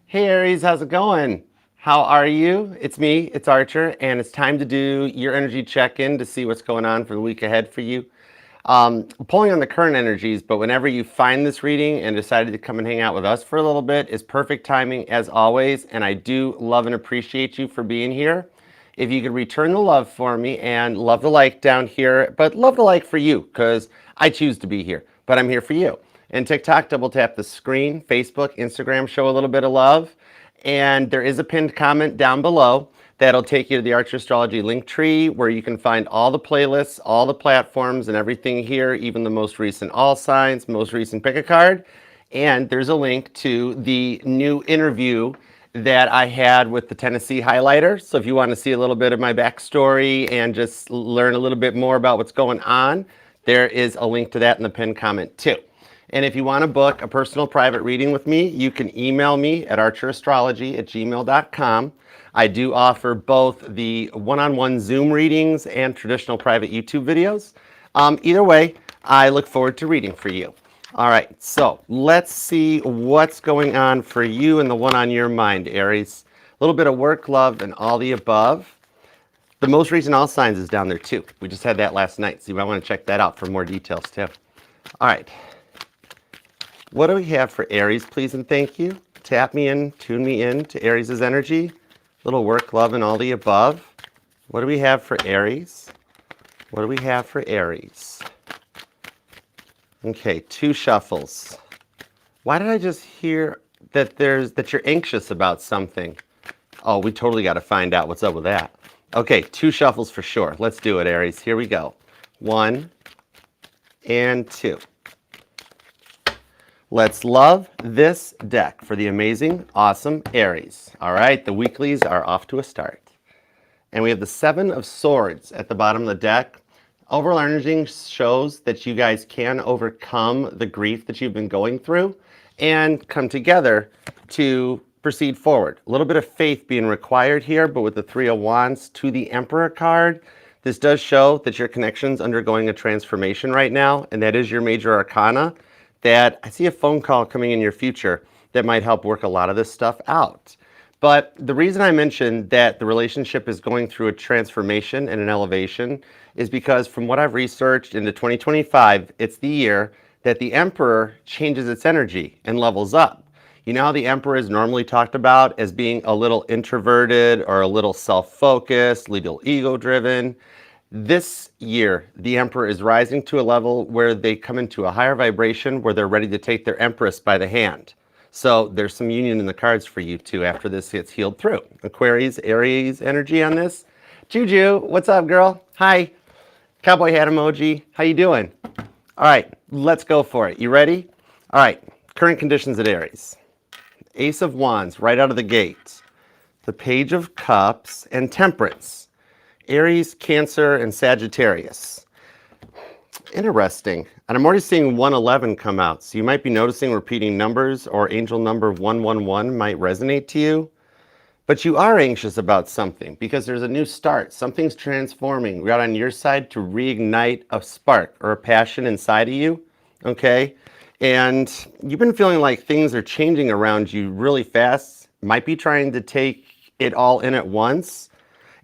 Hey Aries, how's it going? How are you? It's me, it's Archer, and it's time to do your energy check-in to see what's going on for the week ahead for you. Pulling on the current energies, but whenever you find this reading and decided to come and hang out with us for a little bit is perfect timing as always, and I do love and appreciate you for being here. If you could return the love for me and love the like down here, but love the like for you because I choose to be here, but I'm here for you. And TikTok, double tap the screen. Facebook, Instagram, show a little bit of love. And there is a pinned comment down below that'll take you to the Archer Astrology link tree where you can find all the playlists, all the platforms, and everything here, even the most recent all signs, most recent pick a card. And there's a link to the new interview that I had with the Tennessee highlighter. So if you want to see a little bit of my backstory and just learn a little bit more about what's going on, there is a link to that in the pinned comment too. And if you want to book a personal private reading with me, you can email me at archerastrology@gmail.com. I do offer both the one-on-one Zoom readings and traditional private YouTube videos. Either way, I look forward to reading for you. All right, so let's see what's going on for you and the one on your mind, Aries. A little bit of work, love, and all the above. The most recent all signs is down there too. We just had that last night, so you might want to check that out for more details too. All right. What do we have for Aries, please and thank you? Tap me in, tune me in to Aries' energy. Little work, love, and all the above. What do we have for Aries? What do we have for Aries? Okay, 2 shuffles. Why did I just hear that you're anxious about something? Oh, we totally got to find out what's up with that. Okay, 2 shuffles for sure. Let's do it, Aries. Here we go. 1 and 2. Let's love this deck for the amazing, awesome Aries. All right, the weeklies are off to a start. And we have the 7 of Swords at the bottom of the deck. Overall energy shows that you guys can overcome the grief that you've been going through and come together to proceed forward. A little bit of faith being required here, but with the 3 of Wands to the Emperor card, this does show that your connection's undergoing a transformation right now, and that is your major arcana. That I see a phone call coming in your future that might help work a lot of this stuff out. But the reason I mentioned that the relationship is going through a transformation and an elevation is because from what I've researched into 2025, it's the year that the Emperor changes its energy and levels up. You know how the Emperor is normally talked about as being a little introverted or a little self-focused, little ego-driven. This year, the Emperor is rising to a level where they come into a higher vibration where they're ready to take their Empress by the hand. So there's some union in the cards for you too after this gets healed through. Aquarius, Aries energy on this. Juju, what's up, girl? Hi. Cowboy hat emoji. How you doing? All right, let's go for it. You ready? All right, current conditions at Aries. Ace of Wands right out of the gate. The Page of Cups and Temperance. Aries, Cancer, and Sagittarius. Interesting. And I'm already seeing 111 come out. So you might be noticing repeating numbers or angel number 111 might resonate to you. But you are anxious about something because there's a new start. Something's transforming. We got on your side to reignite a spark or a passion inside of you. Okay? And you've been feeling like things are changing around you really fast. Might be trying to take it all in at once.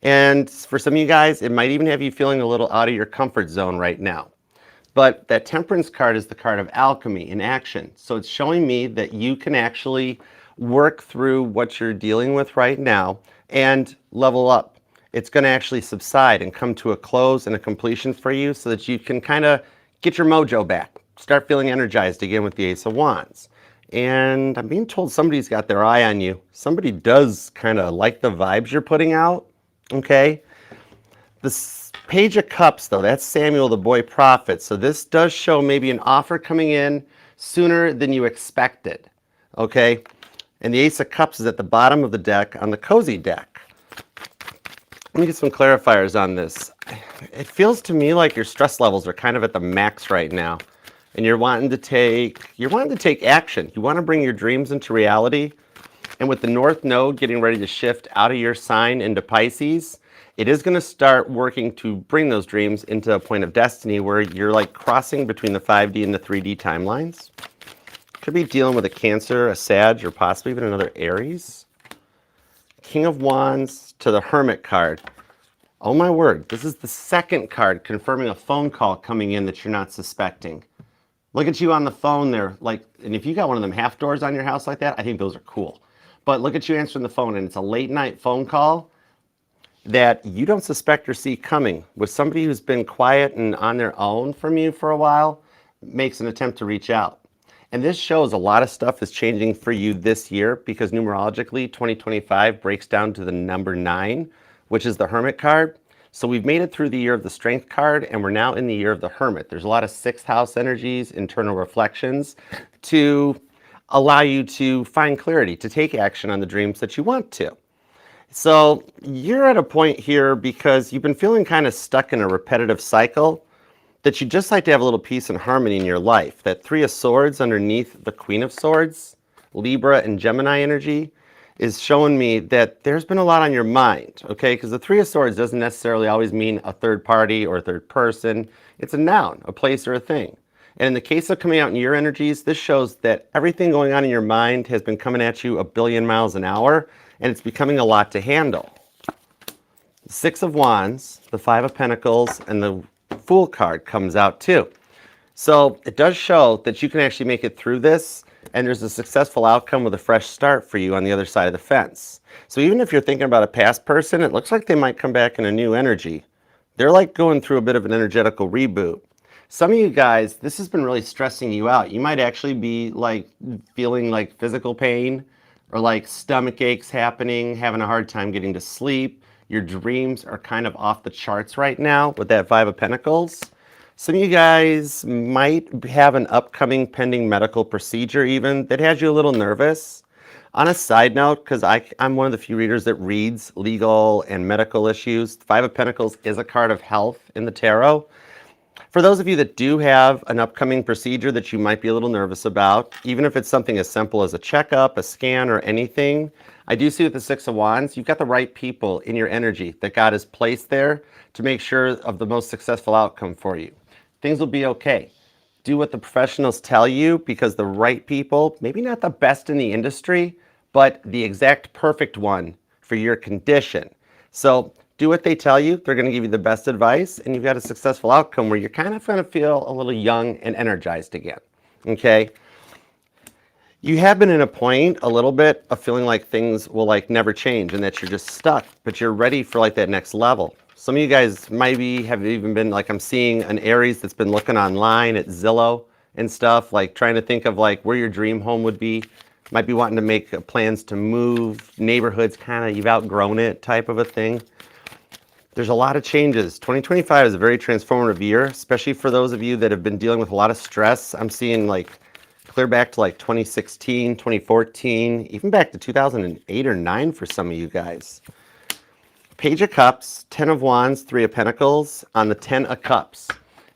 And for some of you guys, it might even have you feeling a little out of your comfort zone right now. But that Temperance card is the card of alchemy in action. So it's showing me that you can actually work through what you're dealing with right now and level up. It's going to actually subside and come to a close and a completion for you so that you can kind of get your mojo back. Start feeling energized again with the Ace of Wands. And I'm being told somebody's got their eye on you. Somebody does kind of like the vibes you're putting out. Okay, the Page of Cups, though, that's Samuel, the boy prophet. So this does show maybe an offer coming in sooner than you expected. Okay, and the Ace of Cups is at the bottom of the deck on the cozy deck. Let me get some clarifiers on this. It feels to me like your stress levels are kind of at the max right now, and you're wanting to take action. You want to bring your dreams into reality. And with the North Node getting ready to shift out of your sign into Pisces, it is going to start working to bring those dreams into a point of destiny where you're like crossing between the 5D and the 3D timelines. Could be dealing with a Cancer, a Sag, or possibly even another Aries. King of Wands to the Hermit card. Oh my word, this is the second card confirming a phone call coming in that you're not suspecting. Look at you on the phone there, like, and if you got one of them half doors on your house like that, I think those are cool. But look at you answering the phone, and it's a late night phone call that you don't suspect or see coming. With somebody who's been quiet and on their own from you for a while, makes an attempt to reach out. And this shows a lot of stuff is changing for you this year, because numerologically, 2025 breaks down to the number 9, which is the Hermit card. So we've made it through the year of the Strength card, and we're now in the year of the Hermit. There's a lot of 6th house energies, internal reflections, to allow you to find clarity, to take action on the dreams that you want to. So you're at a point here because you've been feeling kind of stuck in a repetitive cycle that you'd just like to have a little peace and harmony in your life. That 3 of Swords underneath the Queen of Swords, Libra and Gemini energy, is showing me that there's been a lot on your mind, okay? Because the 3 of Swords doesn't necessarily always mean a third party or a third person. It's a noun, a place, or a thing. And in the case of coming out in your energies, this shows that everything going on in your mind has been coming at you a billion miles an hour, and it's becoming a lot to handle. The 6 of Wands, the 5 of Pentacles, and the Fool card comes out too. So it does show that you can actually make it through this, and there's a successful outcome with a fresh start for you on the other side of the fence. So even if you're thinking about a past person, it looks like they might come back in a new energy. They're like going through a bit of an energetical reboot. Some of you guys, this has been really stressing you out. You might actually be like feeling like physical pain or like stomach aches happening, having a hard time getting to sleep. Your dreams are kind of off the charts right now with that 5 of Pentacles. Some of you guys might have an upcoming pending medical procedure even that has you a little nervous. On a side note, because I'm one of the few readers that reads legal and medical issues, 5 of Pentacles is a card of health in the tarot. For those of you that do have an upcoming procedure that you might be a little nervous about, even if it's something as simple as a checkup, a scan, or anything, I do see with the 6 of Wands, you've got the right people in your energy that God has placed there to make sure of the most successful outcome for you. Things will be okay. Do what the professionals tell you, because the right people, maybe not the best in the industry, but the exact perfect one for your condition. So do what they tell you. They're going to give you the best advice, and you've got a successful outcome where you're kind of going to feel a little young and energized again. Okay? You have been in a point a little bit of feeling like things will like never change and that you're just stuck, but you're ready for like that next level. Some of you guys maybe have even been like, I'm seeing an Aries that's been looking online at Zillow and stuff, like trying to think of like where your dream home would be. Might be wanting to make plans to move, neighborhoods kind of, you've outgrown it type of a thing. There's a lot of changes. 2025 is a very transformative year, especially for those of you that have been dealing with a lot of stress. I'm seeing like clear back to like 2016, 2014, even back to 2008 or 9 for some of you guys. Page of Cups, 10 of Wands, 3 of Pentacles on the 10 of Cups.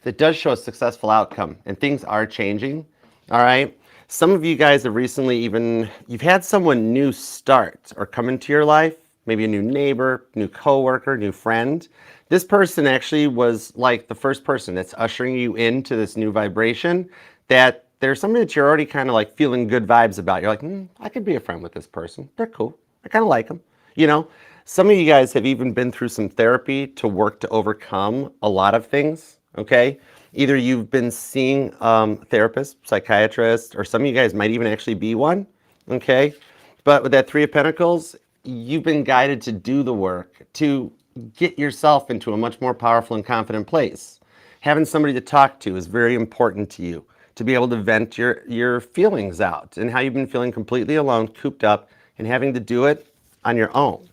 That does show a successful outcome, and things are changing, all right? Some of you guys have recently you've had someone new start or come into your life, maybe a new neighbor, new coworker, new friend. This person actually was like the first person that's ushering you into this new vibration, that there's somebody that you're already kind of like feeling good vibes about. You're like, I could be a friend with this person. They're cool. I kind of like them, you know? Some of you guys have even been through some therapy to work to overcome a lot of things, okay? Either you've been seeing therapists, psychiatrists, or some of you guys might even actually be one, okay? But with that 3 of Pentacles, you've been guided to do the work, to get yourself into a much more powerful and confident place. Having somebody to talk to is very important to you, to be able to vent your feelings out and how you've been feeling completely alone, cooped up, and having to do it on your own.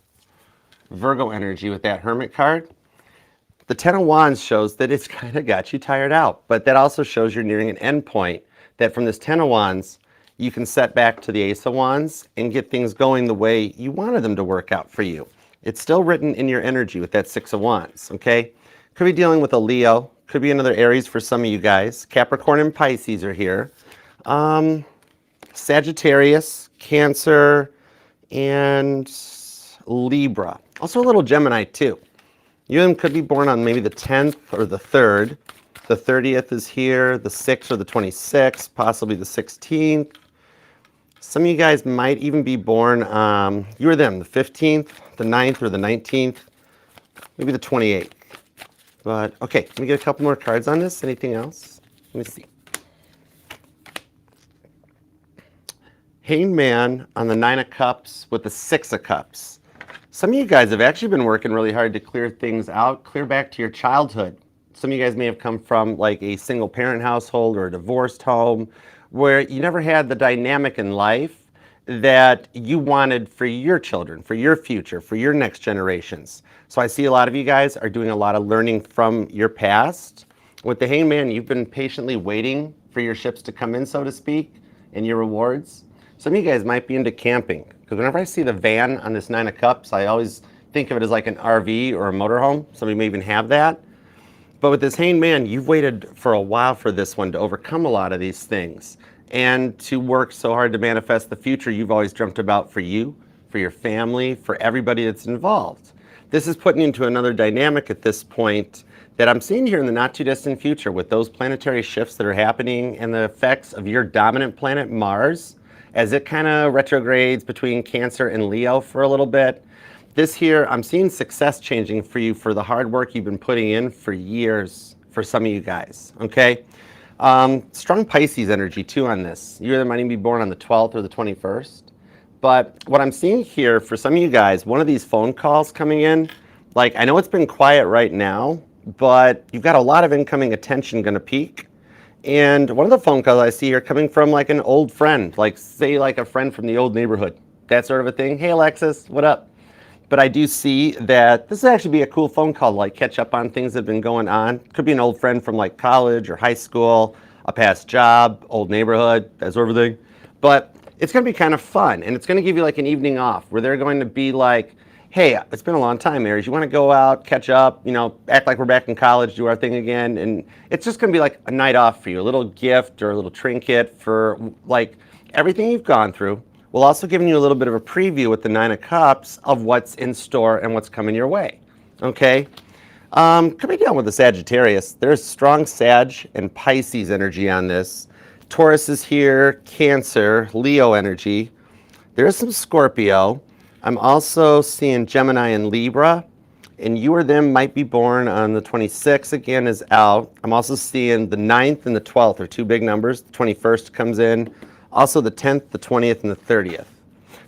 Virgo energy with that Hermit card. The 10 of Wands shows that it's kind of got you tired out, but that also shows you're nearing an end point, that from this 10 of Wands, you can set back to the Ace of Wands and get things going the way you wanted them to work out for you. It's still written in your energy with that 6 of Wands, okay? Could be dealing with a Leo, could be another Aries for some of you guys. Capricorn and Pisces are here. Sagittarius, Cancer, and Libra. Also a little Gemini too. You could be born on maybe the 10th or the 3rd. The 30th is here, the 6th or the 26th, possibly the 16th. Some of you guys might even be born, you or them, the 15th, the 9th, or the 19th, maybe the 28th. But, okay, let me get a couple more cards on this. Anything else? Let me see. Hanged Man on the 9 of Cups with the 6 of Cups. Some of you guys have actually been working really hard to clear things out, clear back to your childhood. Some of you guys may have come from like a single parent household or a divorced home where you never had the dynamic in life that you wanted for your children, for your future, for your next generations. So I see a lot of you guys are doing a lot of learning from your past. With the Hanged Man, you've been patiently waiting for your ships to come in, so to speak, and your rewards. Some of you guys might be into camping, because whenever I see the van on this 9 of Cups, I always think of it as like an RV or a motorhome. Some of you may even have that. But with this Hanged Man, you've waited for a while for this one to overcome a lot of these things and to work so hard to manifest the future you've always dreamt about for you, for your family, for everybody that's involved. This is putting you into another dynamic at this point that I'm seeing here in the not too distant future with those planetary shifts that are happening and the effects of your dominant planet Mars as it kind of retrogrades between Cancer and Leo for a little bit. This here, I'm seeing success changing for you for the hard work you've been putting in for years for some of you guys, okay? Strong Pisces energy too on this. You either might even be born on the 12th or the 21st. But what I'm seeing here for some of you guys, one of these phone calls coming in, like I know it's been quiet right now, but you've got a lot of incoming attention going to peak. And one of the phone calls I see here coming from like an old friend, like say like a friend from the old neighborhood, that sort of a thing. Hey Alexis, what up? But I do see that this would actually be a cool phone call to like catch up on things that have been going on. Could be an old friend from like college or high school, a past job, old neighborhood, that sort of thing. But it's going to be kind of fun, and it's going to give you like an evening off where they're going to be like, hey, it's been a long time, Aries. You want to go out, catch up, you know, act like we're back in college, do our thing again. And it's just going to be like a night off for you, a little gift or a little trinket for like everything you've gone through. We'll also giving you a little bit of a preview with the 9 of Cups of what's in store and what's coming your way, okay? Coming down with the Sagittarius, there's strong Sag and Pisces energy on this. Taurus is here, Cancer, Leo energy. There's some Scorpio. I'm also seeing Gemini and Libra, and you or them might be born on the 26th, again is out. I'm also seeing the 9th and the 12th are two big numbers. The 21st comes in. Also the 10th, the 20th, and the 30th.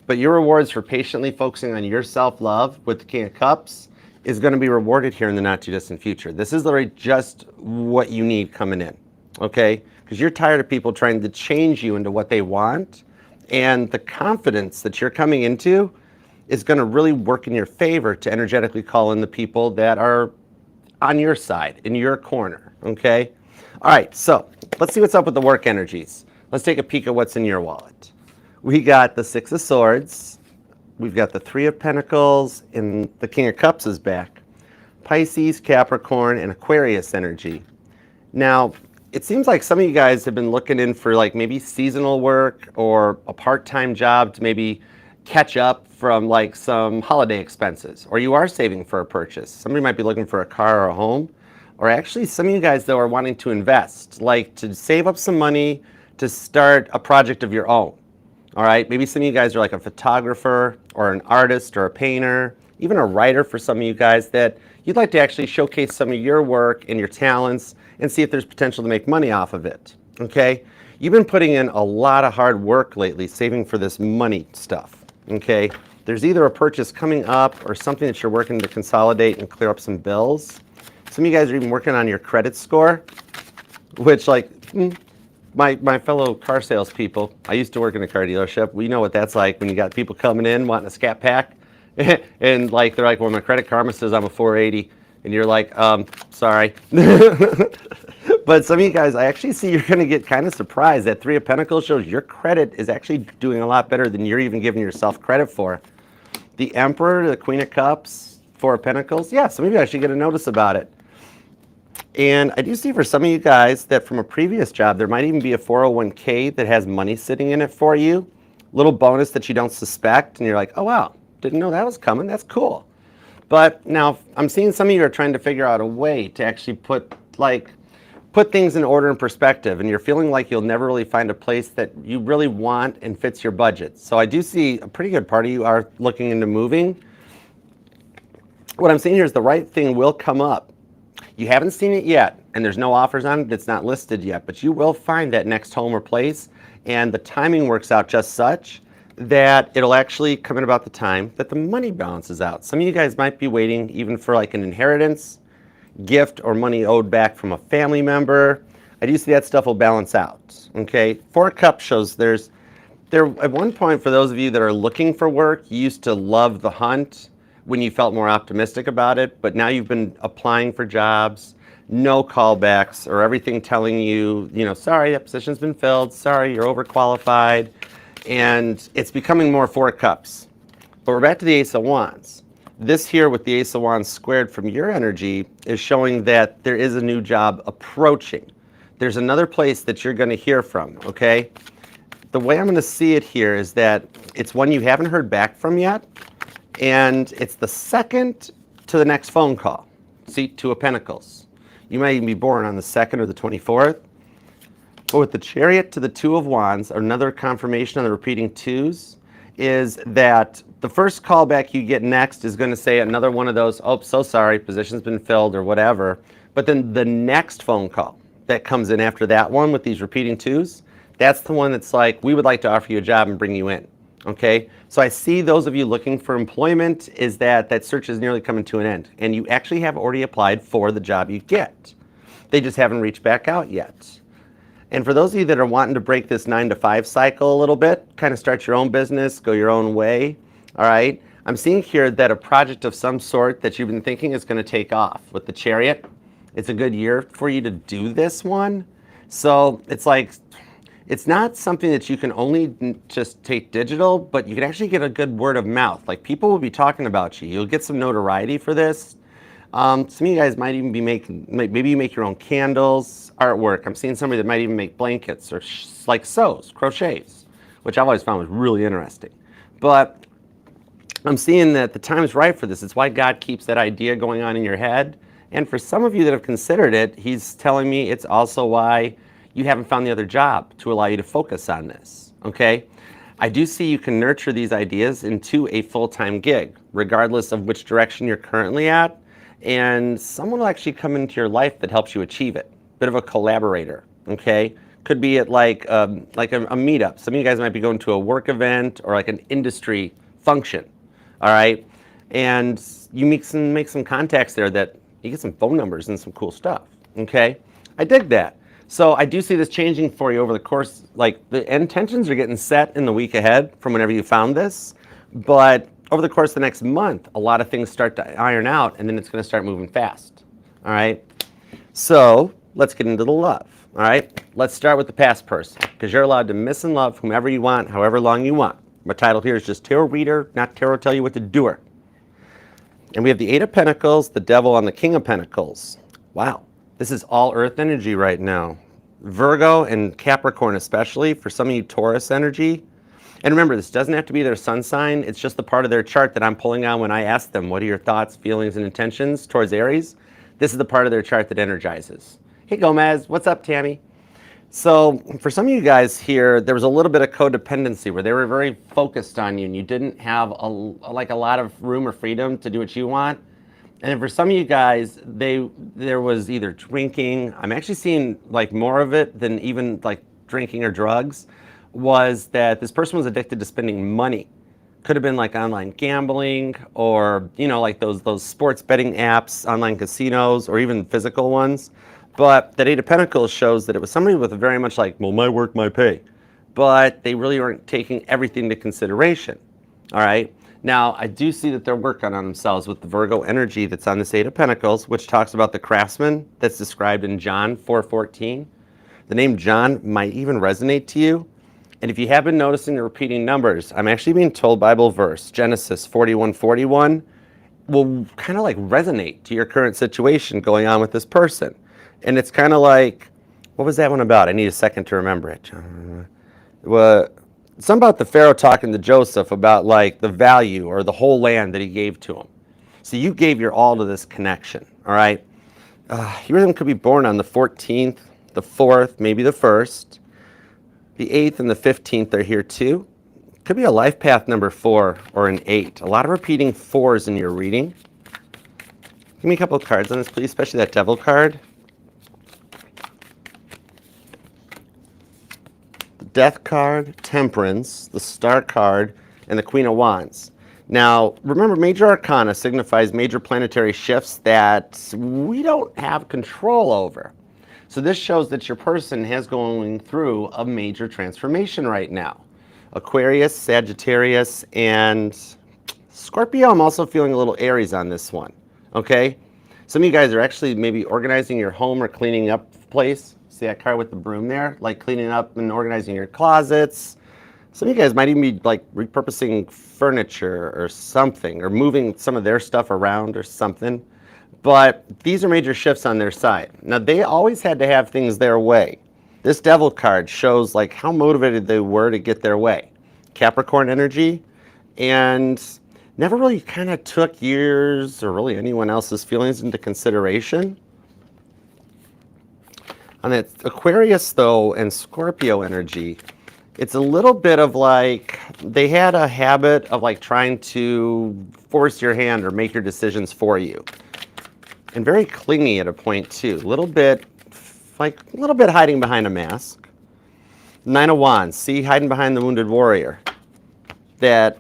But your rewards for patiently focusing on your self-love with the King of Cups is going to be rewarded here in the not too distant future. This is literally just what you need coming in, okay? Because you're tired of people trying to change you into what they want, and the confidence that you're coming into is going to really work in your favor to energetically call in the people that are on your side, in your corner, okay? All right, so let's see what's up with the work energies. Let's take a peek at what's in your wallet. We got the 6 of Swords, we've got the 3 of Pentacles, and the King of Cups is back. Pisces, Capricorn, and Aquarius energy. Now, it seems like some of you guys have been looking in for like maybe seasonal work or a part-time job to maybe catch up from like some holiday expenses, or you are saving for a purchase. Somebody might be looking for a car or a home, or actually some of you guys though are wanting to invest, like to save up some money to start a project of your own. All right, maybe some of you guys are like a photographer or an artist or a painter, even a writer for some of you guys that you'd like to actually showcase some of your work and your talents and see if there's potential to make money off of it, okay? You've been putting in a lot of hard work lately, saving for this money stuff, okay? There's either a purchase coming up or something that you're working to consolidate and clear up some bills. Some of you guys are even working on your credit score, which like, my fellow car salespeople, I used to work in a car dealership. We know what that's like when you got people coming in wanting a scat pack. And like, they're like, well, my Credit Karma says I'm a 480. And you're like, sorry. But some of you guys, I actually see you're going to get kind of surprised. That 3 of Pentacles shows your credit is actually doing a lot better than you're even giving yourself credit for. The Emperor, the Queen of Cups, 4 of Pentacles. Yeah, some of you actually get a notice about it. And I do see for some of you guys that from a previous job, there might even be a 401k that has money sitting in it for you. Little bonus that you don't suspect. And you're like, oh, wow, didn't know that was coming. That's cool. But now I'm seeing some of you are trying to figure out a way to actually put put things in order and perspective, and you're feeling like you'll never really find a place that you really want and fits your budget. So I do see a pretty good part of you are looking into moving. What I'm seeing here is the right thing will come up. You haven't seen it yet, and there's no offers on it. It's not listed yet, but you will find that next home or place, and the timing works out just such that it'll actually come in about the time that the money balances out. Some of you guys might be waiting even for like an inheritance, gift, or money owed back from a family member. I do see that stuff will balance out, okay? Four of Cups shows there at one point, for those of you that are looking for work, you used to love the hunt when you felt more optimistic about it, but now you've been applying for jobs, no callbacks, or everything telling you, sorry, that position's been filled, sorry, you're overqualified, and it's becoming more Four of Cups. But we're back to the Ace of Wands. This here with the Ace of Wands squared from your energy is showing that there is a new job approaching. There's another place that you're going to hear from, okay? The way I'm going to see it here is that it's one you haven't heard back from yet, and it's the second to the next phone call. See, Two of Pentacles. You might even be born on the 2nd or the 24th. But with the Chariot to the Two of Wands, another confirmation on the repeating twos, is that the first callback you get next is going to say another one of those, oh, so sorry, position's been filled or whatever. But then the next phone call that comes in after that one with these repeating twos, that's the one that's like, we would like to offer you a job and bring you in. Okay, so I see those of you looking for employment is that search is nearly coming to an end, and you actually have already applied for the job you get. They just haven't reached back out yet. And for those of you that are wanting to break this 9-to-5 cycle a little bit, kind of start your own business, go your own way, all right, I'm seeing here that a project of some sort that you've been thinking is going to take off with the Chariot. It's a good year for you to do this one. So it's like, it's not something that you can only just take digital, but you can actually get a good word of mouth. Like, people will be talking about you. You'll get some notoriety for this. Some of you guys might even be maybe you make your own candles, artwork. I'm seeing somebody that might even make blankets or like sews, crochets, which I've always found was really interesting. But I'm seeing that the time is right for this. It's why God keeps that idea going on in your head. And for some of you that have considered it, He's telling me it's also why you haven't found the other job to allow you to focus on this, okay? I do see you can nurture these ideas into a full-time gig, regardless of which direction you're currently at, and someone will actually come into your life that helps you achieve it. Bit of a collaborator, okay? Could be at like a meetup. Some of you guys might be going to a work event or like an industry function, all right? And you make some contacts there that you get some phone numbers and some cool stuff, okay? I dig that. So I do see this changing for you over the course, like the intentions are getting set in the week ahead from whenever you found this, but over the course of the next month, a lot of things start to iron out, and then it's going to start moving fast, all right? So let's get into the love, all right? Let's start with the past person, because you're allowed to miss and love whomever you want, however long you want. My title here is just Tarot Reader, not Tarot Tell You What to Do Her. And we have the Eight of Pentacles, the Devil on the King of Pentacles. Wow. This is all earth energy right now. Virgo and Capricorn especially, for some of you Taurus energy. And remember, this doesn't have to be their sun sign. It's just the part of their chart that I'm pulling on when I ask them, what are your thoughts, feelings, and intentions towards Aries? This is the part of their chart that energizes. Hey Gomez, what's up Tammy? So for some of you guys here, there was a little bit of codependency where they were very focused on you and you didn't have a lot of room or freedom to do what you want. And for some of you guys, there was either drinking. I'm actually seeing like more of it than even like drinking or drugs. Was that this person was addicted to spending money. Could have been like online gambling or like those sports betting apps, online casinos, or even physical ones. But that Eight of Pentacles shows that it was somebody with a very much like, well, my work, my pay. But they really weren't taking everything into consideration. All right. Now, I do see that they're working on themselves with the Virgo energy that's on this Eight of Pentacles, which talks about the craftsman that's described in John 4:14. The name John might even resonate to you. And if you have been noticing the repeating numbers, I'm actually being told Bible verse, Genesis 41:41, will kind of like resonate to your current situation going on with this person. And it's kind of like, what was that one about? I need a second to remember it. Well, something about the Pharaoh talking to Joseph about like the value or the whole land that he gave to him. So you gave your all to this connection, all right? You them could be born on the 14th, the 4th, maybe the 1st. The 8th and the 15th are here too. Could be a life path number 4 or an 8. A lot of repeating 4s in your reading. Give me a couple of cards on this, please, especially that Devil card. The Death card, Temperance, the Star card, and the Queen of Wands. Now, remember, Major Arcana signifies major planetary shifts that we don't have control over. So this shows that your person has going through a major transformation right now. Aquarius, Sagittarius, and Scorpio. I'm also feeling a little Aries on this one, okay? Some of you guys are actually maybe organizing your home or cleaning up the place. See that card with the broom there? Like cleaning up and organizing your closets. Some of you guys might even be like repurposing furniture or something, or moving some of their stuff around or something. But these are major shifts on their side. Now, they always had to have things their way. This Devil card shows like how motivated they were to get their way. Capricorn energy, and never really kind of took yours or really anyone else's feelings into consideration. On that Aquarius, though, and Scorpio energy, it's a little bit of like they had a habit of like trying to force your hand or make your decisions for you. And very clingy at a point too. A little bit hiding behind a mask. Nine of Wands, see, hiding behind the wounded warrior. That,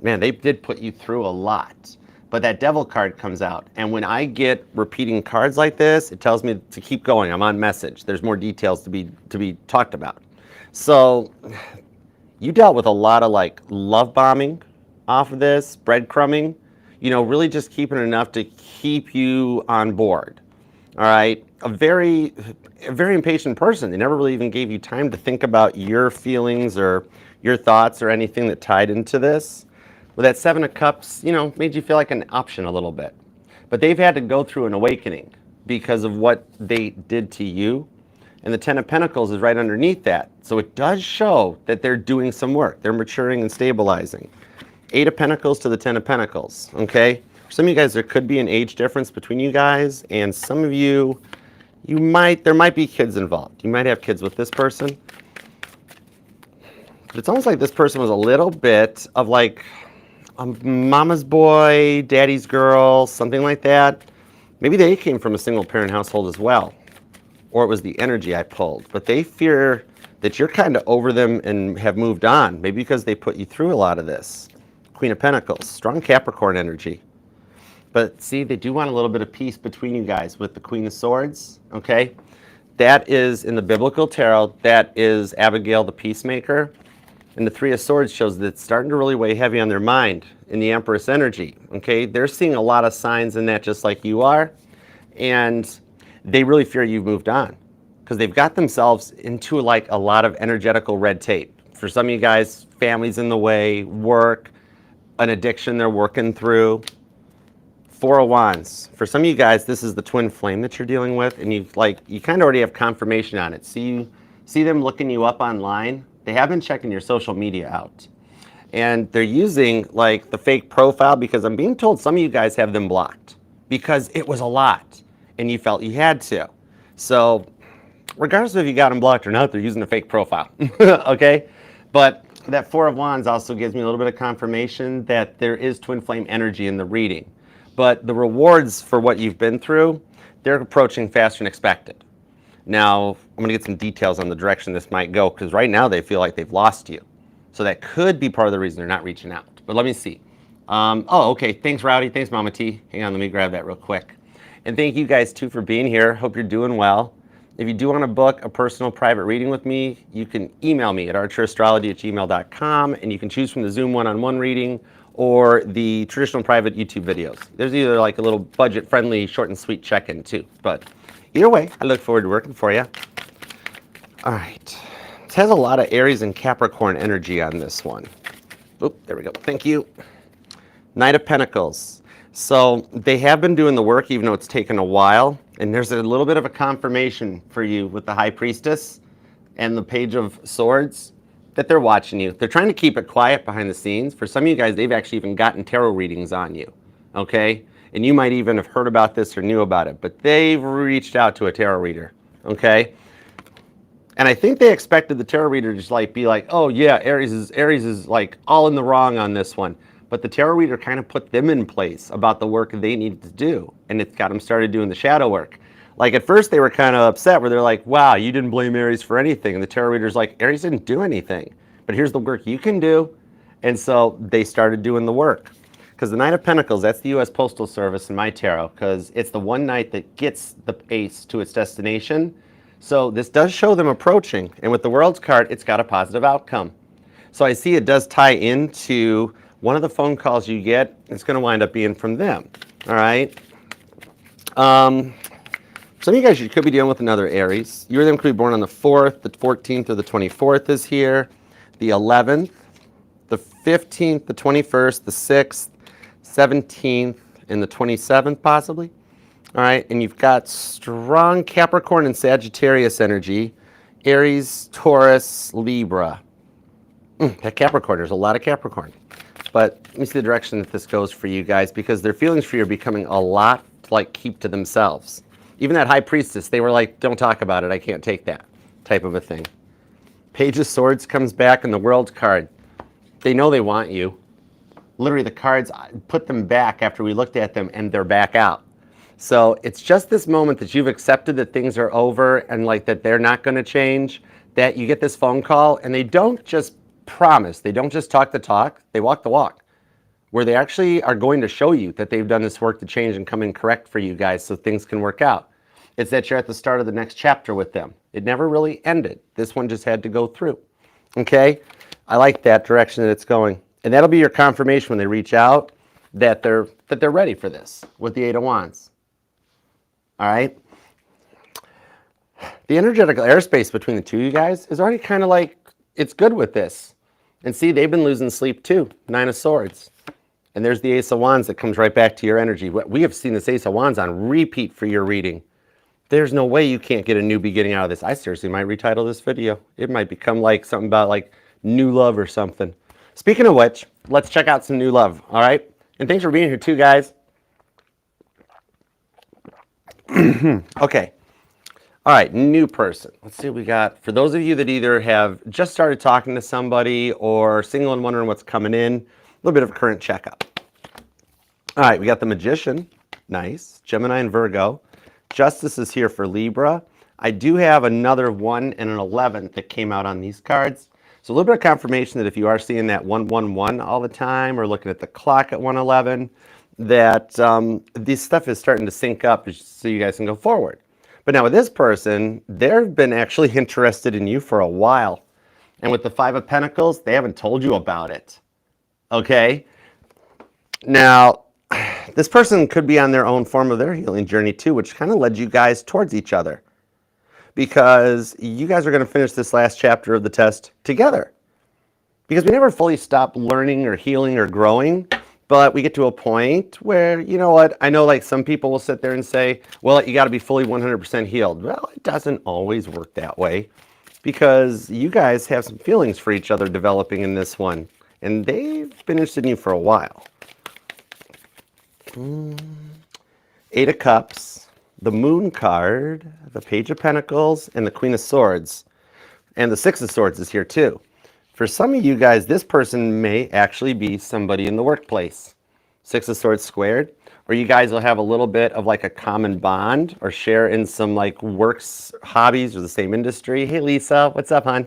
man, they did put you through a lot. But that Devil card comes out. And when I get repeating cards like this, it tells me to keep going. I'm on message. There's more details to be talked about. So you dealt with a lot of like love bombing off of this, breadcrumbing, you know, really just keeping enough to keep you on board. All right. A very impatient person. They never really even gave you time to think about your feelings or your thoughts or anything that tied into this. With that Seven of Cups, you know, made you feel like an option a little bit. But they've had to go through an awakening because of what they did to you. And the Ten of Pentacles is right underneath that. So it does show that they're doing some work. They're maturing and stabilizing. Eight of Pentacles to the Ten of Pentacles, okay? For some of you guys, there could be an age difference between you guys, and some of you, there might be kids involved. You might have kids with this person. But it's almost like this person was a little bit of like a mama's boy, daddy's girl, something like that. Maybe they came from a single parent household as well. Or it was the energy I pulled. But they fear that you're kind of over them and have moved on. Maybe because they put you through a lot of this. Queen of Pentacles, strong Capricorn energy. But see, they do want a little bit of peace between you guys with the Queen of Swords, okay? That is, in the biblical tarot, that is Abigail the peacemaker. And the Three of Swords shows that it's starting to really weigh heavy on their mind in the Empress energy, okay? They're seeing a lot of signs in that just like you are. And they really fear you've moved on because they've got themselves into like a lot of energetical red tape. For some of you guys, family's in the way, work, an addiction they're working through. Four of Wands. For some of you guys, this is the twin flame that you're dealing with, and you kind of already have confirmation on it. See them looking you up online. They have been checking your social media out. And they're using like the fake profile because I'm being told some of you guys have them blocked because it was a lot and you felt you had to. So regardless of if you got them blocked or not, they're using a fake profile, okay? But that Four of Wands also gives me a little bit of confirmation that there is twin flame energy in the reading. But the rewards for what you've been through, they're approaching faster than expected. Now, I'm going to get some details on the direction this might go because right now they feel like they've lost you. So that could be part of the reason they're not reaching out. But let me see. Oh, okay. Thanks, Rowdy. Thanks, Mama T. Hang on, let me grab that real quick. And thank you guys, too, for being here. Hope you're doing well. If you do want to book a personal private reading with me, you can email me at archerastrology@gmail.com, and you can choose from the Zoom one-on-one reading or the traditional private YouTube videos. There's either like a little budget-friendly, short and sweet check-in, too. But either way, I look forward to working for you. All right. This has a lot of Aries and Capricorn energy on this one. Oop, there we go. Thank you. Knight of Pentacles. So they have been doing the work, even though it's taken a while. And there's a little bit of a confirmation for you with the High Priestess and the Page of Swords that they're watching you. They're trying to keep it quiet behind the scenes. For some of you guys, they've actually even gotten tarot readings on you. Okay? and you might even have heard about this or knew about it, but they've reached out to a tarot reader, okay? And I think they expected the tarot reader to just like be like, oh yeah, Aries is like all in the wrong on this one. But the tarot reader kind of put them in place about the work they needed to do, and it's got them started doing the shadow work. Like at first they were kind of upset where they're like, wow, you didn't blame Aries for anything. And the tarot reader's like, Aries didn't do anything, but here's the work you can do. And so they started doing the work. Because the Nine of Pentacles, that's the U.S. Postal Service in my tarot, because it's the one knight that gets the ace to its destination. So this does show them approaching, and with the World's card, it's got a positive outcome. So I see it does tie into one of the phone calls you get. It's going to wind up being from them. All right. Some of you guys, you could be dealing with another Aries. You or them could be born on the 4th, the 14th, or the 24th is here. The 11th, the 15th, the 21st, the 6th, 17th, and the 27th possibly. All right, and you've got strong Capricorn and Sagittarius energy, Aries, Taurus, Libra. That Capricorn, there's a lot of Capricorn. But let me see the direction that this goes for you guys, because their feelings for you are becoming a lot like keep to themselves. Even that High Priestess, they were like, don't talk about it, I can't take that type of a thing. Page of Swords comes back in the World card. They know they want you. Literally the cards put them back after we looked at them, and they're back out. So it's just this moment that you've accepted that things are over and like that they're not going to change, that you get this phone call, and they don't just promise, they don't just talk the talk, they walk the walk, where they actually are going to show you that they've done this work to change and come in correct for you guys so things can work out. It's that you're at the start of the next chapter with them. It never really ended. This one just had to go through. Okay? I like that direction that it's going. And that'll be your confirmation when they reach out that they're ready for this with the Eight of Wands. All right? The energetical airspace between the two of you guys is already kind of like, it's good with this. And see, they've been losing sleep too. Nine of Swords. And there's the Ace of Wands that comes right back to your energy. We have seen this Ace of Wands on repeat for your reading. There's no way you can't get a new beginning out of this. I seriously might retitle this video. It might become like something about like new love or something. Speaking of which, let's check out some new love, all right? And thanks for being here too, guys. Okay. All right, new person. Let's see what we got. For those of you that either have just started talking to somebody or single and wondering what's coming in, a little bit of a current checkup. All right, we got the Magician. Nice. Gemini and Virgo. Justice is here for Libra. I do have another 1 and an 11 that came out on these cards. So a little bit of confirmation that if you are seeing that 111 all the time or looking at the clock at 111, that this stuff is starting to sync up so you guys can go forward. But now with this person, they've been actually interested in you for a while. And with the Five of Pentacles, they haven't told you about it. Okay? Now, this person could be on their own form of their healing journey too, which kind of led you guys towards each other. Because you guys are going to finish this last chapter of the test together. Because we never fully stop learning or healing or growing. But we get to a point where, you know what, I know like some people will sit there and say, well, you got to be fully 100% healed. Well, it doesn't always work that way because you guys have some feelings for each other developing in this one. And they've been interested in you for a while. Eight of Cups, the Moon card, the Page of Pentacles, and the Queen of Swords. And the Six of Swords is here too. For some of you guys, this person may actually be somebody in the workplace. Six of Swords squared. Or you guys will have a little bit of like a common bond or share in some like works, hobbies, or the same industry. Hey, Lisa, what's up, hon?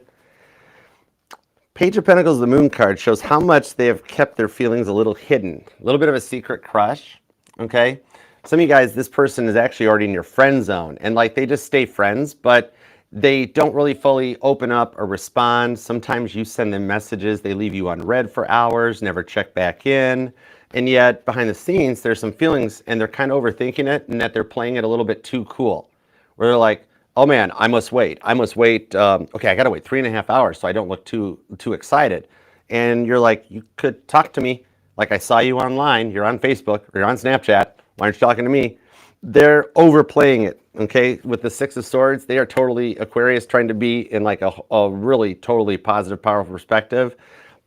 Page of Pentacles, the Moon card, shows how much they have kept their feelings a little hidden. A little bit of a secret crush, okay? Some of you guys, this person is actually already in your friend zone. And like they just stay friends, but they don't really fully open up or respond. Sometimes you send them messages, they leave you unread for hours, never check back in. And yet behind the scenes, there's some feelings and they're kind of overthinking it and that they're playing it a little bit too cool. Where they're like, oh man, I must wait. Okay, I gotta wait 3.5 hours so I don't look too excited. And you're like, you could talk to me. Like I saw you online, you're on Facebook or you're on Snapchat. Why aren't you talking to me? They're overplaying it, okay? With the Six of Swords, they are totally Aquarius trying to be in like a really totally positive, powerful perspective.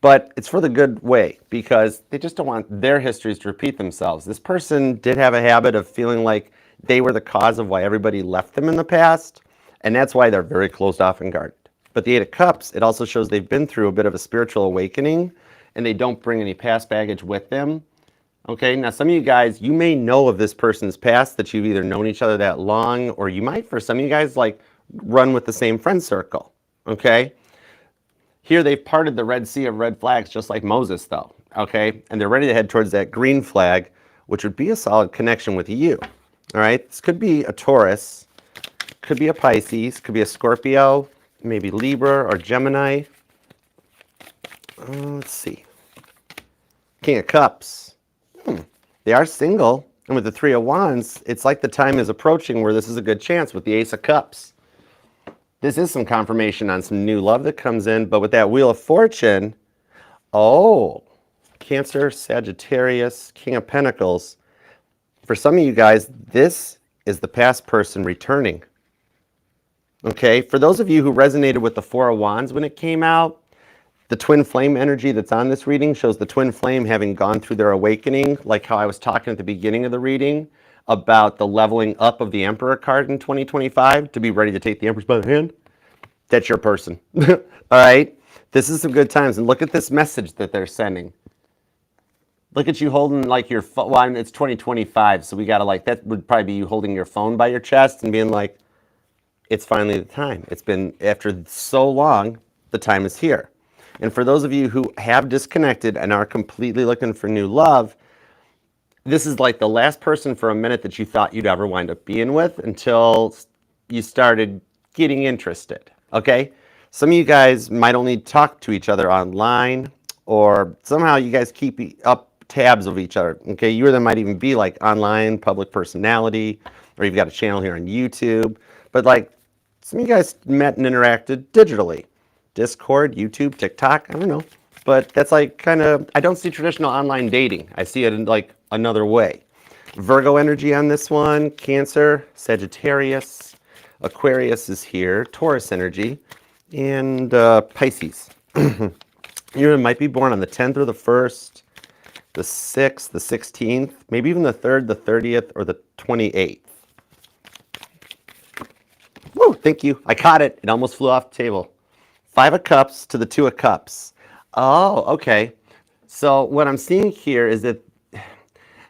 But it's for the good way because they just don't want their histories to repeat themselves. This person did have a habit of feeling like they were the cause of why everybody left them in the past, and that's why they're very closed off and guarded. But the Eight of Cups, it also shows they've been through a bit of a spiritual awakening, and they don't bring any past baggage with them. Okay, now some of you guys, you may know of this person's past, that you've either known each other that long, or you might, for some of you guys, like run with the same friend circle. Okay? Here they've parted the Red Sea of red flags just like Moses though, okay? And they're ready to head towards that green flag, which would be a solid connection with you, all right? This could be a Taurus, could be a Pisces, could be a Scorpio, maybe Libra or Gemini. Let's see. King of Cups. They are single, and with the Three of Wands, it's like the time is approaching where this is a good chance with the Ace of Cups. This is some confirmation on some new love that comes in, but with that Wheel of Fortune, Cancer, Sagittarius, King of Pentacles. For some of you guys, this is the past person returning. Okay, for those of you who resonated with the Four of Wands when it came out, the twin flame energy that's on this reading shows the twin flame having gone through their awakening, like how I was talking at the beginning of the reading about the leveling up of the Emperor card in 2025 to be ready to take the Empress by the hand. That's your person. All right? This is some good times. And look at this message that they're sending. Look at you holding like your phone. Well, it's 2025, so we got to like, that would probably be you holding your phone by your chest and being like, it's finally the time. It's been, after so long, the time is here. And for those of you who have disconnected and are completely looking for new love, this is like the last person for a minute that you thought you'd ever wind up being with until you started getting interested, okay? Some of you guys might only talk to each other online, or somehow you guys keep up tabs of each other, okay? You or them might even be like online public personality, or you've got a channel here on YouTube, but like some of you guys met and interacted digitally. Discord, YouTube, TikTok, I don't know. But that's like kind of, I don't see traditional online dating. I see it in like another way. Virgo energy on this one, Cancer, Sagittarius, Aquarius is here, Taurus energy, and Pisces. You might be born on the 10th or the 1st, the 6th, the 16th, maybe even the 3rd, the 30th, or the 28th. Woo, thank you. I caught it. It almost flew off the table. 5 of Cups to the 2 of Cups. Oh, okay. So what I'm seeing here is that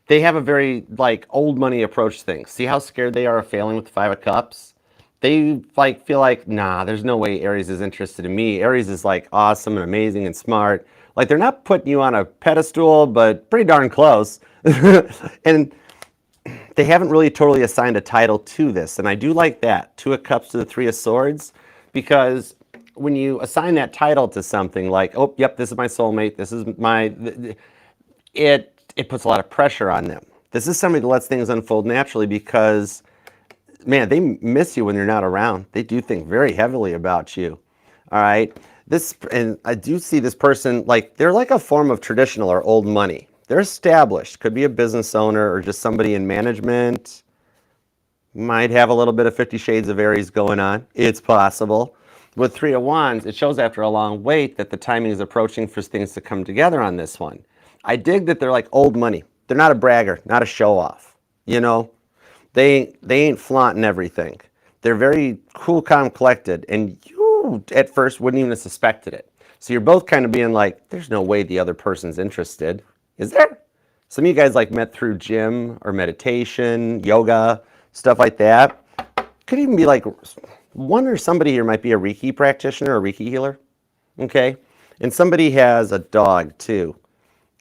they have a very like old money approach to things. See how scared they are of failing with the 5 of Cups? They like feel like, nah, there's no way Aries is interested in me. Aries is like awesome and amazing and smart. Like they're not putting you on a pedestal, but pretty darn close. And they haven't really totally assigned a title to this. And I do like that, 2 of Cups to the 3 of Swords, because when you assign that title to something like, oh, yep, this is my soulmate, this is my, it puts a lot of pressure on them. This is somebody that lets things unfold naturally because, man, they miss you when you're not around. They do think very heavily about you, all right? And I do see this person, like, they're like a form of traditional or old money. They're established, could be a business owner or just somebody in management. Might have a little bit of 50 Shades of Aries going on. It's possible. With 3 of Wands, it shows after a long wait that the timing is approaching for things to come together on this one. I dig that they're like old money. They're not a bragger, not a show-off. You know, they ain't flaunting everything. They're very cool, calm, collected, and you at first wouldn't even have suspected it. So you're both kind of being like, there's no way the other person's interested. Is there? Some of you guys like met through gym or meditation, yoga, stuff like that. Could even be like, one or somebody here might be a Reiki practitioner or Reiki healer, okay? And somebody has a dog too.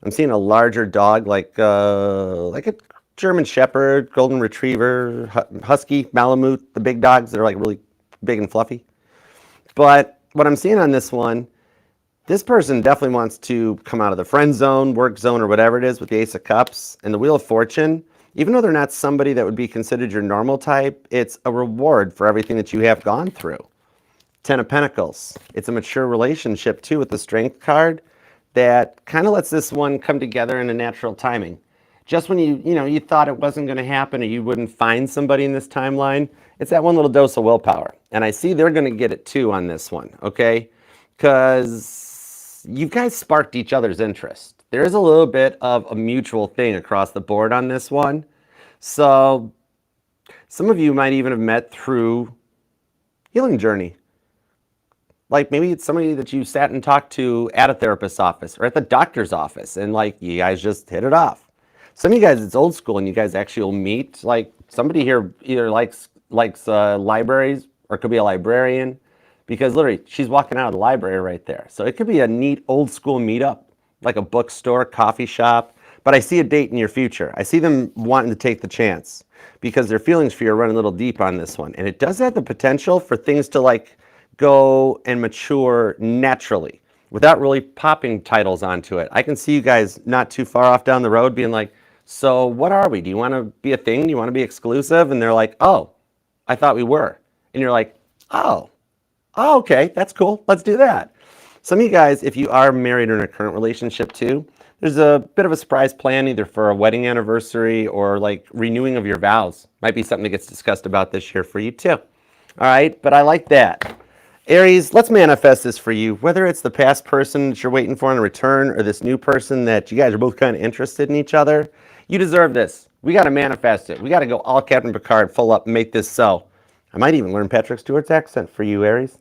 I'm seeing a larger dog like a German Shepherd, Golden Retriever, Husky, Malamute, the big dogs that are like really big and fluffy. But what I'm seeing on this one, this person definitely wants to come out of the friend zone, work zone, or whatever it is with the Ace of Cups and the Wheel of Fortune. Even though they're not somebody that would be considered your normal type, it's a reward for everything that you have gone through. 10 of Pentacles. It's a mature relationship too with the Strength card that kind of lets this one come together in a natural timing. Just when you thought it wasn't going to happen or you wouldn't find somebody in this timeline, it's that one little dose of willpower. And I see they're going to get it too on this one, okay? Because you guys sparked each other's interest. There is a little bit of a mutual thing across the board on this one. So some of you might even have met through healing journey. Like maybe it's somebody that you sat and talked to at a therapist's office or at the doctor's office, and like you guys just hit it off. Some of you guys, it's old school, and you guys actually will meet. Like somebody here either likes libraries or could be a librarian, because literally she's walking out of the library right there. So it could be a neat old school meetup, like a bookstore, coffee shop. But I see a date in your future. I see them wanting to take the chance because their feelings for you are running a little deep on this one, and it does have the potential for things to like go and mature naturally without really popping titles onto it. I can see you guys not too far off down the road being like, so what are we? Do you want to be a thing? Do you want to be exclusive? And they're like, oh, I thought we were. And you're like, oh, okay, that's cool. Let's do that. Some of you guys, if you are married or in a current relationship too, there's a bit of a surprise plan either for a wedding anniversary or like renewing of your vows. Might be something that gets discussed about this year for you too. All right, but I like that. Aries, let's manifest this for you. Whether it's the past person that you're waiting for in return or this new person that you guys are both kind of interested in each other, you deserve this. We got to manifest it. We got to go all Captain Picard full up and make this so. I might even learn Patrick Stewart's accent for you, Aries.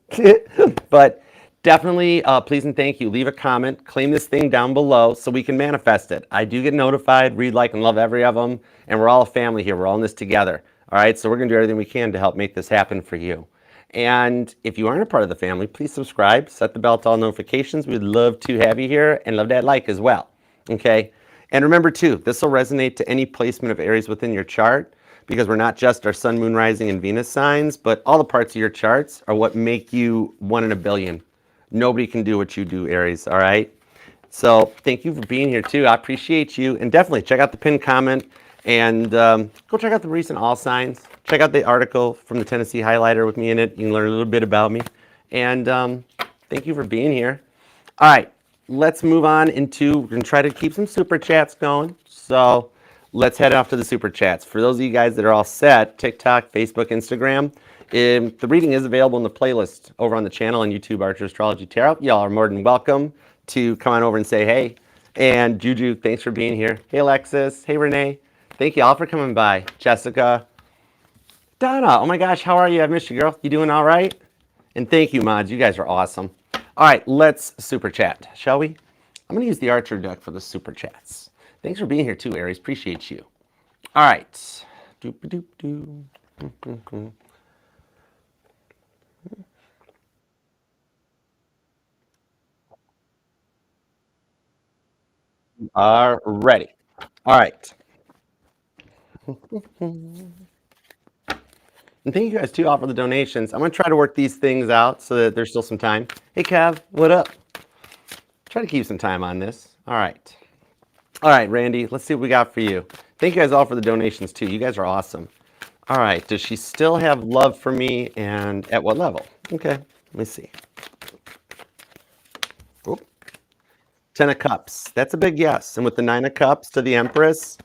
But definitely, please and thank you. Leave a comment. Claim this thing down below so we can manifest it. I do get notified, read, like, and love every of them. And we're all a family here. We're all in this together. All right, so we're going to do everything we can to help make this happen for you. And if you aren't a part of the family, please subscribe, set the bell to all notifications. We'd love to have you here and love that like as well. Okay. And remember too, this will resonate to any placement of Aries within your chart because we're not just our sun, moon, rising, and Venus signs, but all the parts of your charts are what make you 1 in a billion. Nobody can do what you do, Aries. All right. So thank you for being here too. I appreciate you. And definitely check out the pinned comment and go check out the recent all signs. Check out the article from the Tennessee Highlighter with me in it. You can learn a little bit about me. And thank you for being here. All right, let's move on into, we're going to try to keep some super chats going. So let's head off to the super chats. For those of you guys that are all set, TikTok, Facebook, Instagram, the reading is available in the playlist over on the channel on YouTube, Archer Astrology Tarot. Y'all are more than welcome to come on over and say hey. And Juju, thanks for being here. Hey, Alexis. Hey, Renee. Thank you all for coming by. Jessica. Donna, oh my gosh, how are you? I've missed you, girl. You doing all right? And thank you, mods. You guys are awesome. All right, let's super chat, shall we? I'm going to use the Archer deck for the super chats. Thanks for being here too, Aries. Appreciate you. All right. Doop-a-doop-doo. Are ready. All right. And thank you guys too all for the donations. I'm going to try to work these things out so that there's still some time. Hey, Kev, what up? Try to keep some time on this. All right. All right, Randy, let's see what we got for you. Thank you guys all for the donations too. You guys are awesome. All right, does she still have love for me and at what level? Okay, let me see. Oop. 10 of Cups, that's a big yes. And with the 9 of Cups to the Empress,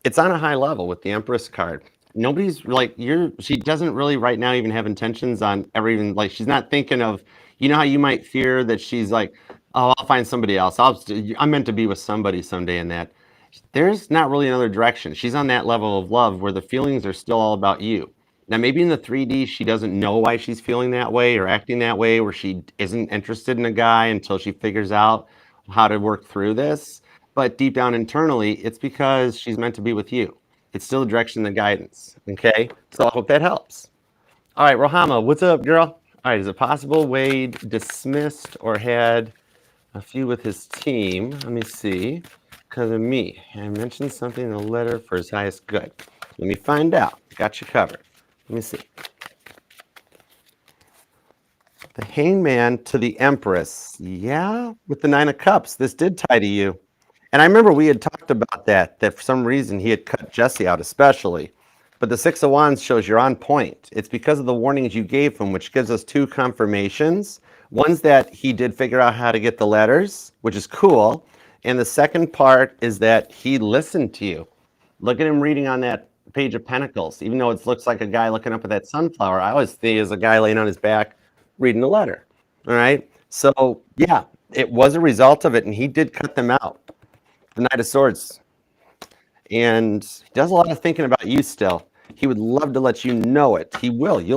it's on a high level with the Empress card. Nobody's like, she doesn't really right now even have intentions on ever even, like, she's not thinking of, you know how you might fear that she's like, oh, I'll find somebody else. I'm meant to be with somebody someday in that. There's not really another direction. She's on that level of love where the feelings are still all about you. Now, maybe in the 3D, she doesn't know why she's feeling that way or acting that way, where she isn't interested in a guy until she figures out how to work through this. But deep down internally, it's because she's meant to be with you. It's still the direction, the guidance. Okay? So I hope that helps. All right, Rohama, what's up, girl? All right, is it possible Wade dismissed or had a few with his team? Let me see. Because of me. I mentioned something in the letter for his highest good. Let me find out. Got you covered. Let me see. The Hangman to the Empress. Yeah, with the 9 of Cups. This did tie to you. And I remember we had talked about that for some reason he had cut Jesse out especially. But the 6 of Wands shows you're on point. It's because of the warnings you gave him, which gives us 2 confirmations. One's that he did figure out how to get the letters, which is cool. And the second part is that he listened to you. Look at him reading on that Page of Pentacles. Even though it looks like a guy looking up at that sunflower, I always see as a guy laying on his back reading the letter. All right? So yeah, it was a result of it, and he did cut them out. The Knight of Swords, and he does a lot of thinking about you still. He would love to let you know it. He will. You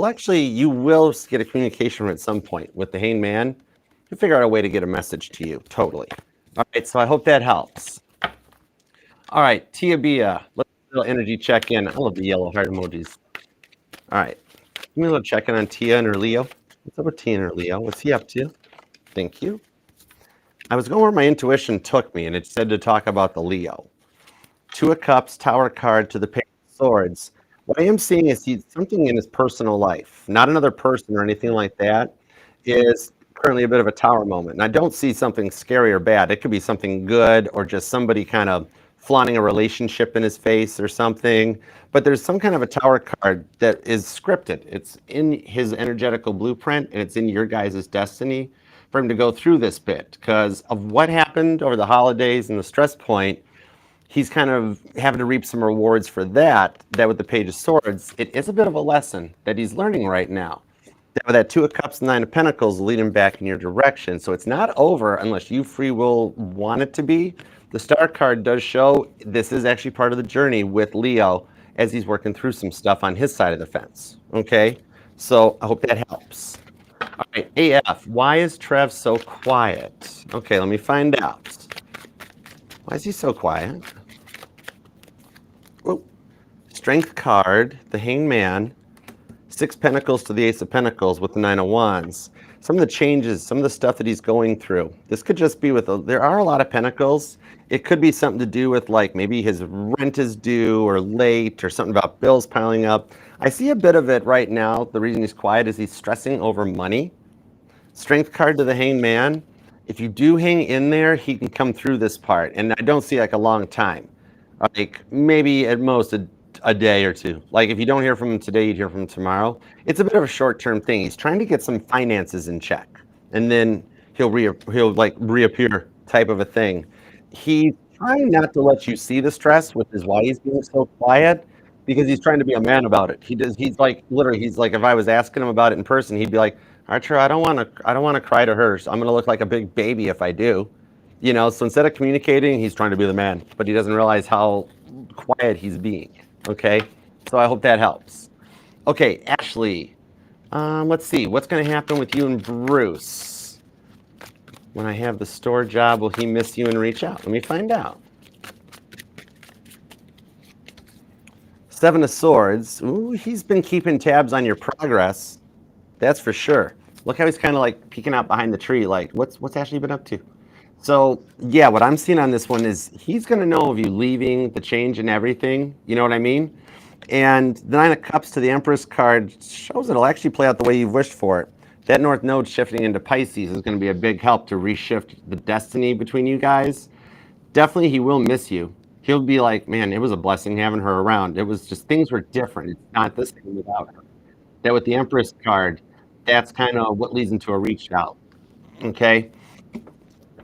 will get a communication at some point with the Hanged Man. He'll figure out a way to get a message to you. Totally. All right. So I hope that helps. All right, Tia Bia, let's do a little energy check in. I love the yellow heart emojis. All right, give me a little check in on Tia and her Leo. What's up with Tia and her Leo? What's he up to? Thank you. I was going where my intuition took me, and it said to talk about the Leo. Two of Cups, Tower card to the Page of Swords. What I am seeing is he's something in his personal life, not another person or anything like that, is currently a bit of a Tower moment. And I don't see something scary or bad. It could be something good or just somebody kind of flaunting a relationship in his face or something. But there's some kind of a Tower card that is scripted. It's in his energetical blueprint, and it's in your guys' destiny for him to go through this bit because of what happened over the holidays and the stress point. He's kind of having to reap some rewards for that. That with the Page of Swords, it is a bit of a lesson that he's learning right now. That Two of Cups, Nine of Pentacles lead him back in your direction. So it's not over unless you free will want it to be. The Star card does show this is actually part of the journey with Leo as he's working through some stuff on his side of the fence. Okay, so I hope that helps. All right, AF, why is Trev so quiet? Okay, let me find out. Why is he so quiet? Oh, Strength card, the Hanged Man, Six Pentacles to the Ace of Pentacles with the Nine of Wands. Some of the changes, some of the stuff that he's going through. This could just be with, there are a lot of Pentacles. It could be something to do with like maybe his rent is due or late or something about bills piling up. I see a bit of it right now. The reason he's quiet is he's stressing over money. Strength card to the Hanged Man. If you do hang in there, he can come through this part. And I don't see like a long time. Like maybe at most a day or two. Like if you don't hear from him today, you'd hear from him tomorrow. It's a bit of a short-term thing. He's trying to get some finances in check. And then he'll like reappear type of a thing. He's trying not to let you see the stress, which is why he's being so quiet, because he's trying to be a man about it. He's like literally he's like if I was asking him about it in person, he'd be like, Archer, I don't want to cry to her. So I'm gonna look like a big baby if I do. So instead of communicating, he's trying to be the man, but he doesn't realize how quiet he's being. Okay, so I hope that helps. Okay, Ashley, let's see what's going to happen with you and Bruce when I have the store job. Will he miss you and reach out? Let me find out. Seven of Swords. Ooh, he's been keeping tabs on your progress. That's for sure. Look how he's kind of like peeking out behind the tree. Like, what's Ashley been up to? So yeah, what I'm seeing on this one is he's going to know of you leaving, the change and everything. You know what I mean? And the Nine of Cups to the Empress card shows it'll actually play out the way you've wished for it. That North Node shifting into Pisces is going to be a big help to reshift the destiny between you guys. Definitely he will miss you. He'll be like, man, it was a blessing having her around. It was just things were different. It's not the same without her. That with the Empress card, that's kind of what leads into a reach out. Okay?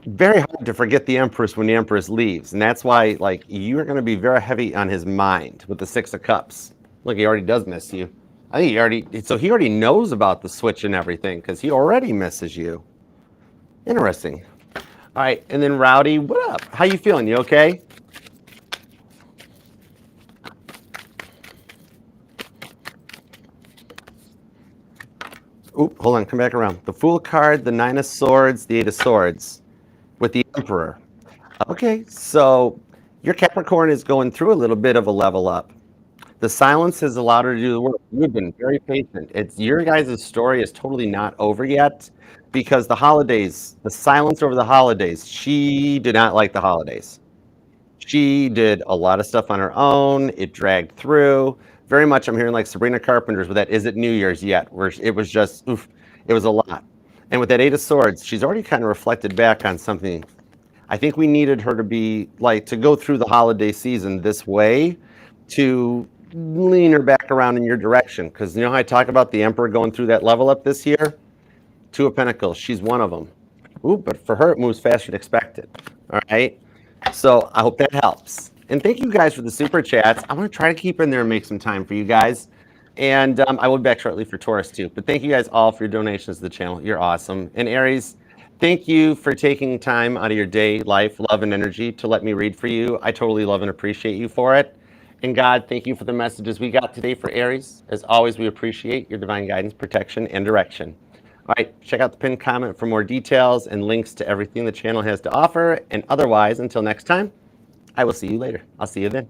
Very hard to forget the Empress when the Empress leaves. And that's why, like, you're going to be very heavy on his mind with the Six of Cups. Look, he already does miss you. I think he already knows about the switch and everything because he already misses you. Interesting. All right, and then Rowdy, what up? How you feeling? You okay? Oop, hold on, come back around. The Fool card, the Nine of Swords, the Eight of Swords with the Emperor. Okay, so your Capricorn is going through a little bit of a level up. The silence has allowed her to do the work. You've been very patient. It's your guys' story is totally not over yet because the holidays, the silence over the holidays, she did not like the holidays. She did a lot of stuff on her own. It dragged through. Very much I'm hearing like Sabrina Carpenter's with that Is It New Year's Yet? Where it was just, oof, it was a lot. And with that Eight of Swords, she's already kind of reflected back on something. I think we needed her to be like to go through the holiday season this way to lean her back around in your direction. Because you know how I talk about the Emperor going through that level up this year? Two of Pentacles, she's one of them. Ooh, but for her, it moves faster than expected. All right. So I hope that helps. And thank you guys for the super chats. I'm going to try to keep in there and make some time for you guys. And I will be back shortly for Taurus too. But thank you guys all for your donations to the channel. You're awesome. And Aries, Thank you for taking time out of your day, life, love, and energy to let me read for you. I totally love and appreciate you for it. And God, thank you for the messages we got today for Aries. As always, we appreciate your divine guidance, protection, and direction. All right, check out the pinned comment for more details and links to everything the channel has to offer. And otherwise, until next time, I will see you later. I'll see you then.